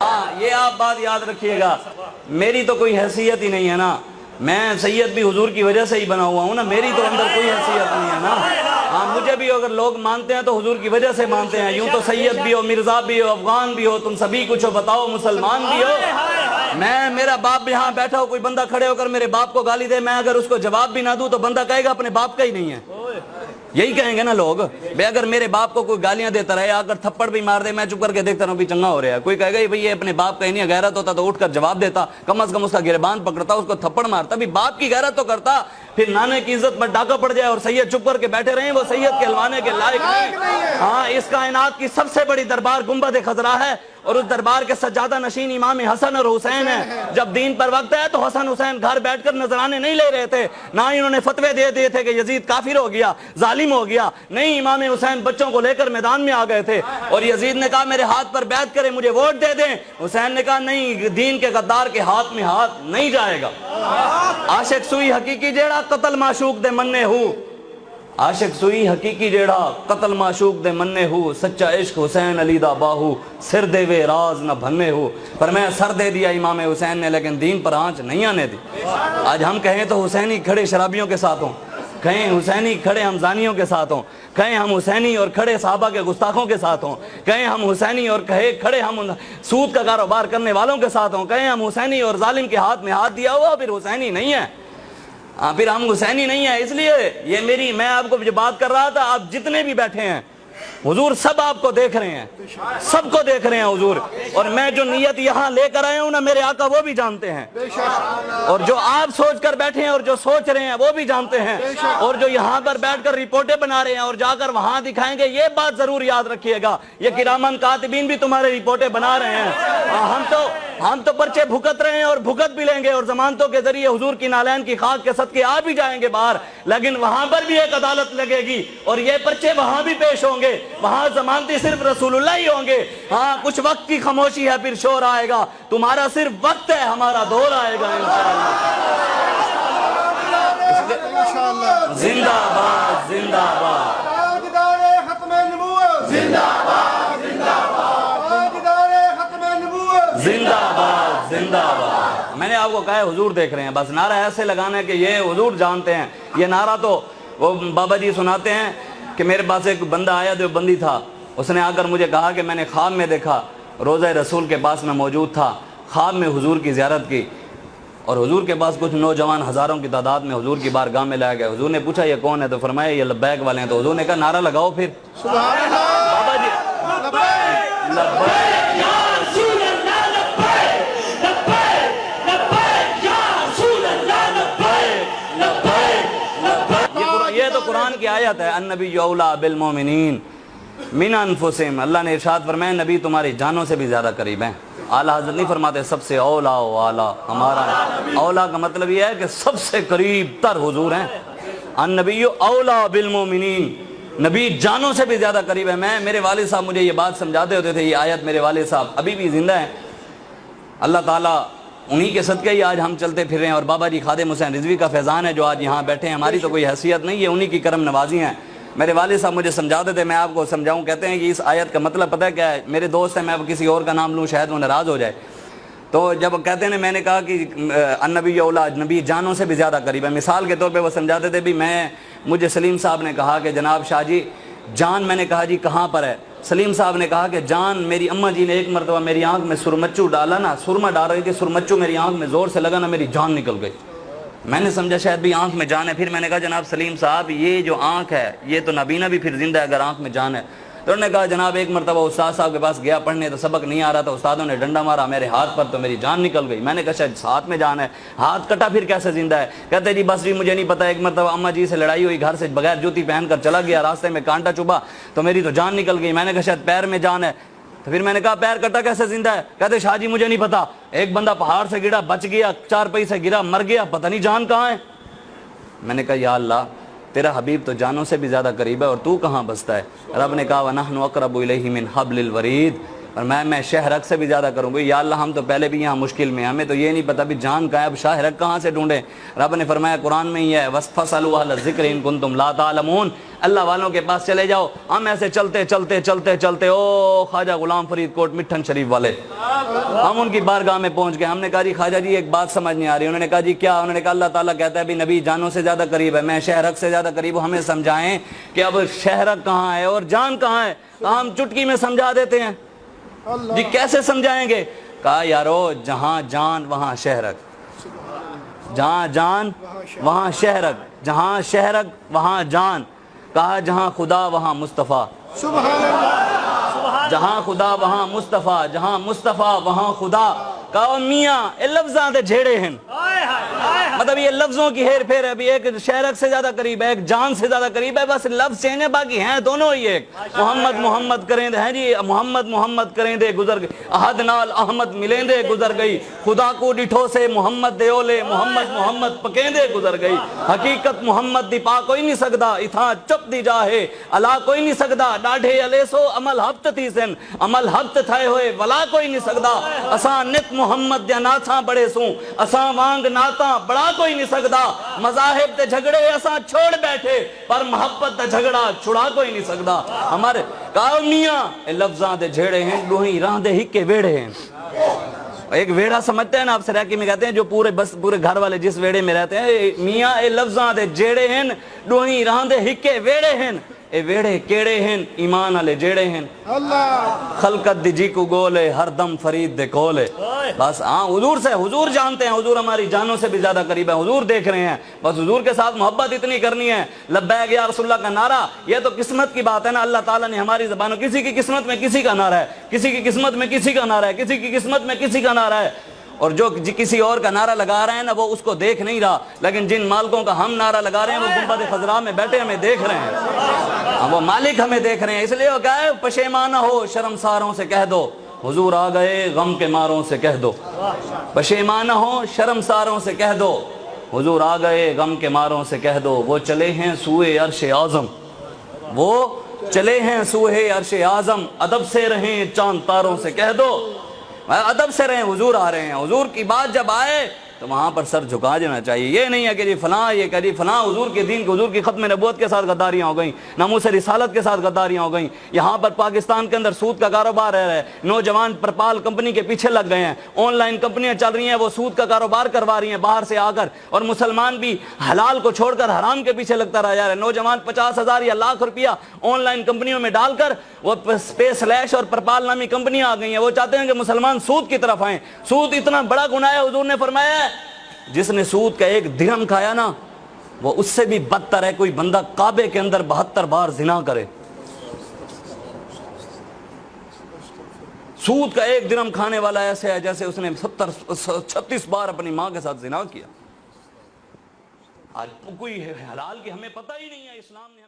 ہاں یہ آپ بات یاد رکھیے گا، میری تو کوئی حیثیت ہی نہیں ہے نا، میں سید بھی حضور کی وجہ سے ہی بنا ہوا ہوں نا، میری تو اندر کوئی حیثیت نہیں ہے نا۔ ہاں مجھے بھی اگر لوگ مانتے ہیں تو حضور کی وجہ سے مانتے ہیں، یوں تو سید بھی ہو، مرزا بھی ہو، افغان بھی ہو، تم سبھی کچھ ہو، بتاؤ مسلمان بھی ہو۔ میرا باپ بھی یہاں بیٹھا ہو، کوئی بندہ کھڑے ہو کر میرے باپ کو گالی دے، میں اگر اس کو جواب بھی نہ دوں تو بندہ کہے گا اپنے باپ کا ہی نہیں ہے، یہی کہیں گے نا لوگ۔ بے اگر میرے باپ کو کوئی گالیاں دیتا رہے، اگر تھپڑ بھی مار دے، میں چپ کر کے دیکھتا رہوں بھی چنگا ہو رہا ہے، کوئی کہے گا بھئی یہ اپنے باپ کا ہی نہیں، غیرت ہوتا تو اٹھ کر جواب دیتا، کم از کم اس کا گریبان پکڑتا، اس کو تھپڑ مارتا، بھی باپ کی غیرت تو کرتا۔ پھر نانے کی عزت پر ڈاکہ پڑ جائے اور سید چپ کر کے بیٹھے رہیں، وہ سید کہلوانے کے لائق نہیں۔ ہاں اس کائنات کی سب سے بڑی دربار گنبد خضرا ہے، اور اس دربار کے سجادہ نشین امام حسن اور حسین ہیں۔ جب دین پر وقت ہے تو حسن حسین گھر بیٹھ کر نذرانے نہیں لے رہے تھے، نہ انہوں نے فتوے دے دیے تھے کہ یزید کافر ہو گیا، ظالم ہو گیا، نہیں، امام حسین بچوں کو لے کر میدان میں آ گئے تھے، اور یزید نے کہا میرے ہاتھ پر بیعت کریں، مجھے ووٹ دے دیں، حسین نے کہا نہیں، دین کے غدار کے ہاتھ میں ہاتھ نہیں جائے گا۔ عاشق سوئی حقیقی جیڑا قتل معشوق دے مننے ہو، عاشق سوئی حقیقی جیڑا قتل معشوق دے مننے ہو، سچا عشق حسین علی دا باہو، سر دے وے راز نہ بھنے ہو۔ پر میں سر دے دیا امام حسین نے، لیکن دین پر آنچ نہیں آنے دی۔ آج ہم کہیں تو حسینی کھڑے شرابیوں کے ساتھ ہوں، کہیں حسینی کھڑے ہم زانیوں کے ساتھ ہوں، کہیں ہم حسینی اور کھڑے صحابہ کے گستاخوں کے ساتھ ہوں، کہیں ہم حسینی اور کھڑے ہم سود کا کاروبار کرنے والوں کے ساتھ ہوں، کہیں ہم حسینی اور ظالم کے ہاتھ میں ہاتھ دیا ہوا پھر حسینی نہیں ہے، پھر ہم حسینی نہیں ہیں۔ اس لیے یہ میں آپ کو جو بات کر رہا تھا، آپ جتنے بھی بیٹھے ہیں حضور سب آپ کو دیکھ رہے ہیں، سب کو دیکھ رہے ہیں حضور، اور میں جو نیت یہاں لے کر آیا ہوں نا، میرے آقا وہ بھی جانتے ہیں، اور جو آپ سوچ کر بیٹھے ہیں اور جو سوچ رہے ہیں وہ بھی جانتے ہیں، اور جو یہاں پر بیٹھ کر رپورٹیں بنا رہے ہیں اور جا کر وہاں دکھائیں گے، یہ بات ضرور یاد رکھیے گا، یہ کرامن کاتبین بھی تمہارے رپورٹیں بنا رہے ہیں۔ ہم تو پرچے بھگت رہے ہیں اور بھگت بھی لیں گے، اور ضمانتوں کے ذریعے حضور کی نالین کی خاک کے صدقے آ بھی جائیں گے باہر، لیکن وہاں پر بھی ایک عدالت لگے گی اور یہ پرچے وہاں بھی پیش ہوں گے، وہاں ضمانتی صرف رسول اللہ ہی ہوں گے۔ ہاں کچھ وقت کی خاموشی ہے، پھر شور آئے گا، تمہارا صرف وقت ہے، ہمارا دور آئے گا انشاءاللہ۔ زندہ باد، زندہ باد، تاجدار ختم نبوت، زندہ باد، زندہ باد، تاجدار ختم نبوت، زندہ باد، زندہ باد۔ میں نے آپ کو کہا ہے حضور دیکھ رہے ہیں، بس نعرہ ایسے لگانا ہے کہ یہ حضور جانتے ہیں۔ یہ نعرہ تو وہ بابا جی سناتے ہیں کہ میرے پاس ایک بندہ آیا جو بندی تھا، اس نے آ کر مجھے کہا کہ میں نے خواب میں دیکھا، روضہ رسول کے پاس میں موجود تھا، خواب میں حضور کی زیارت کی، اور حضور کے پاس کچھ نوجوان ہزاروں کی تعداد میں حضور کی بارگاہ میں لائے گئے۔ حضور نے پوچھا یہ کون ہے؟ تو فرمایا یہ لبیک والے ہیں۔ تو حضور نے کہا نعرہ لگاؤ پھر۔ سبحان اللہ، بابا جی لبیک، لبیک یا رسول اللہ لبیک، لبیک، لبیک، یا رسول اللہ لبیک، لبیک، لبیک۔ یہ تو قرآن کی آیت ہے، النبی اولیٰ بالمومنین من انفسہم۔ اللہ نے ارشاد فرمایا نبی تمہاری جانوں سے بھی زیادہ قریب ہیں۔ اعلیٰ حضرت نہیں فرماتے سب سے اولیٰ و اعلیٰ ہمارا، اولیٰ کا مطلب یہ ہے کہ سب سے قریب تر حضور ہیں۔ النبی اولیٰ بالمومنین، نبی جانوں سے بھی زیادہ قریب ہے۔ میرے والد صاحب مجھے یہ بات سمجھاتے ہوتے تھے، یہ آیت میرے والد صاحب ابھی بھی زندہ ہیں، اللہ تعالیٰ انہی کے صدقے ہی آج ہم چلتے پھر رہے ہیں، اور بابا جی خادم حسین رضوی کا فیضان ہے جو آج یہاں بیٹھے ہیں، ہماری تو کوئی حیثیت نہیں ہے، انہی کی کرم نوازی ہیں۔ میرے والد صاحب مجھے سمجھاتے تھے، میں آپ کو سمجھاؤں، کہتے ہیں کہ اس آیت کا مطلب پتہ ہے کیا ہے؟ میرے دوست ہیں، میں اب کسی اور کا نام لوں شاید وہ ناراض ہو جائے، تو جب کہتے ہیں میں نے کہا کہ النبی اولیٰ، نبی جانوں سے بھی زیادہ قریب ہے، مثال کے طور پہ وہ سمجھاتے تھے بھی مجھے سلیم صاحب نے کہا کہ جناب شاہ جی جان، میں نے کہا جی کہاں پر ہے؟ سلیم صاحب نے کہا کہ جان میری اماں جی نے ایک مرتبہ میری آنکھ میں سرمچو ڈالا نا، سرما ڈال رہی تھی، سرمچو میری آنکھ میں زور سے لگا نا، میری جان نکل گئی۔ میں نے سمجھا شاید بھی آنکھ میں جان ہے، پھر میں نے کہا جناب سلیم صاحب یہ جو آنکھ ہے یہ تو نبینا بھی پھر زندہ ہے اگر آنکھ میں جان ہے۔ تو انہوں نے کہا جناب ایک مرتبہ استاد صاحب کے پاس گیا پڑھنے، تو سبق نہیں آ رہا تھا، استادوں نے ڈنڈا مارا میرے ہاتھ پر تو میری جان نکل گئی۔ میں نے کہا شاید ہاتھ میں جان ہے، ہاتھ کٹا پھر کیسے زندہ ہے؟ کہتے جی بس جی مجھے نہیں پتا، ایک مرتبہ اماں جی سے لڑائی ہوئی، گھر سے بغیر جوتی پہن کر چلا گیا، راستے میں کانٹا چبھا تو میری تو جان نکل گئی۔ میں نے کہا شاید پیر میں جان ہے، تو پھر میں نے کہا پیر کٹا کیسے زندہ ہے؟ کہتے شاہ جی مجھے نہیں پتا، ایک بندہ پہاڑ سے گرا بچ گیا، چارپائی سے گرا مر گیا، پتہ نہیں جان کہاں ہے۔ میں نے کہا یا اللہ تیرا حبیب تو جانوں سے بھی زیادہ قریب ہے اور تو کہاں بستا ہے؟ رب نے کہا وَنَحْنُ أَقْرَبُ إِلَيْهِ مِنْ حَبْلِ الْوَرِيدِ، اور میں شہرک سے بھی زیادہ کروں گا. یا اللہ ہم تو پہلے بھی یہاں مشکل میں، ہمیں تو یہ نہیں پتا بھی جان کہاں ہے، اب شہرک کہاں سے ڈھونڈیں. رب نے فرمایا قرآن میں ہی ہے وَاسْفَصَلُوا أَهْلَ الذِّكْرِ إِن كُنتُمْ لَا تَعْلَمُونَ، اللہ والوں کے پاس چلے جاؤ. ہم ایسے چلتے چلتے چلتے چلتے او خواجہ غلام فرید کوٹ مٹھن شریف والے، ہم ان کی بارگاہ میں پہنچ گئے. ہم نے کہا جی خواجہ جی ایک بات سمجھ نہیں آ رہی. انہوں نے کہا جی کیا؟ انہوں نے کہا اللہ تعالیٰ کہتا ہے بھی نبی جانوں سے زیادہ قریب ہے، میں شہرک سے زیادہ قریب ہوں، ہمیں سمجھائیں کہ اب شہرک کہاں ہے اور جان کہاں ہے. ہم چٹکی میں سمجھا دیتے ہیں. جی کیسے سمجھائیں گے؟ کہا یارو جہاں جان وہاں شہرک، جہاں جان وہاں شہرک، جہاں شہرک وہاں جان. کہا جہاں خدا وہاں مصطفیٰ، سبحان اللہ. جہاں خدا وہاں مصطفیٰ، جہاں مصطفیٰ وہاں خدا. کہا میاں یہ لفظاں دے جھیڑے ہیں، مطلب یہ لفظوں کی ہیر پھیر ہے. ابھی ایک شہرک سے زیادہ قریب ہے، ایک جان سے زیادہ قریب ہے، بس لفظ چینج ہے، باقی ہیں دونوں ہی ایک. محمد محمد کریں دے ہیں جی، محمد محمد کریں دے گزر گئی، احد نال احمد ملیں دے گزر گئی. خدا کو ڈٹھو سے محمد دے اولے، محمد محمد پکیں دے گزر گئی. حقیقت محمد دی پا کوئی نہیں سکدا، اتھاں چپ دی جاہے اللہ کوئی نہیں سکدا. ڈاڑھے علیہ سو عمل ہفت تھی سن، عمل ہفت تھائے ہوئے ولا کوئی نہیں سکدا. اساں نت محمد دیا ناتاں بڑے سوں، اساں وانگ ناتاں بڑا کوئی نہیں سکدا. مذاہب تے جھگڑے اساں چھوڑ بیٹھے، پر محبت تے جھگڑا چھڑا کوئی نہیں سکدا. ہمارے کہا میاں اے لفظاں دے جھیڑے ہیں، ڈوہیں راہ دے ہکے ویڑے ہیں. ایک ویڑا سمجھتے ہیں نا آپ سریکی میں کہتے ہیں جو پورے گھر والے جس ویڑے میں رہتے ہیں. میاں اے لفظاں دے جھیڑے ہیں، ڈوہیں راہ دے ہکے ویڑے ہیں. اے ویڑے کیڑے ہیں؟ ایمان والے جیڑے ہیں. اللہ خلقت دی جی کو گولے ہر دم فرید دے کولے. بس ہاں حضور سے، حضور جانتے ہیں، حضور ہماری جانوں سے بھی زیادہ قریب ہے، حضور دیکھ رہے ہیں. بس حضور کے ساتھ محبت اتنی کرنی ہے. لبیک یا رسول اللہ کا نعرہ یہ تو قسمت کی بات ہے نا. اللہ تعالیٰ نے ہماری زبانوں، کسی کی قسمت میں کسی کا نعرہ ہے، کسی کی قسمت میں کسی کا نعرہ ہے، کسی کی قسمت میں کسی کا نعرہ ہے. اور جو کسی اور کا نعرہ لگا رہے ہیں نا وہ اس کو دیکھ نہیں رہا، لیکن جن مالکوں کا ہم نعرہ لگا رہے ہیں وہ گنبد خضراء میں بیٹھے ہمیں دیکھ رہے ہیں. وہ مالک ہمیں دیکھ رہے ہیں. اس لیے وہ کہا ہے پشیمانہ ہو شرمساروں سے کہہ دو حضور آ گئے غم کے ماروں سے کہہ دو. پشیمانہ ہو شرمساروں سے کہہ دو حضور آ گئے غم کے ماروں سے کہہ دو. وہ چلے ہیں سوئے عرش اعظم، وہ چلے ہیں سوئے عرش اعظم. ادب سے رہیں چاند تاروں سے کہہ دو، ادب سے رہیں حضور آ رہے ہیں. حضور کی بات جب آئے تو وہاں پر سر جھکا دینا چاہیے. یہ نہیں ہے کہ جی فلاں یہ کہ جی فلاں حضور کے دین حضور کی ختم نبوت کے ساتھ غداریاں ہو گئیں، ناموس رسالت کے ساتھ غداریاں ہو گئیں. یہاں پر پاکستان کے اندر سود کا کاروبار ہے، نوجوان پرپال کمپنی کے پیچھے لگ گئے ہیں. آن لائن کمپنیاں چل رہی ہیں، وہ سود کا کاروبار کروا رہی ہیں باہر سے آ کر، اور مسلمان بھی حلال کو چھوڑ کر حرام کے پیچھے لگتا رہ جا رہا ہے. نوجوان 50,000 یا لاکھ روپیہ آن لائن کمپنیوں میں ڈال کر وہ اسپیس لیش اور پرپال نامی کمپنیاں آ گئی ہیں. وہ چاہتے ہیں کہ مسلمان سود کی طرف آئیں. سود اتنا بڑا گناہ ہے، حضور نے فرمایا ہے جس نے سود کا ایک درہم کھایا نا وہ اس سے بھی بدتر ہے کوئی بندہ کعبے کے اندر 72 بار زنا کرے. سود کا ایک درہم کھانے والا ایسے ہے جیسے اس نے 36 بار اپنی ماں کے ساتھ زنا کیا. آج کوئی حلال کی ہمیں پتہ ہی نہیں ہے. اسلام نے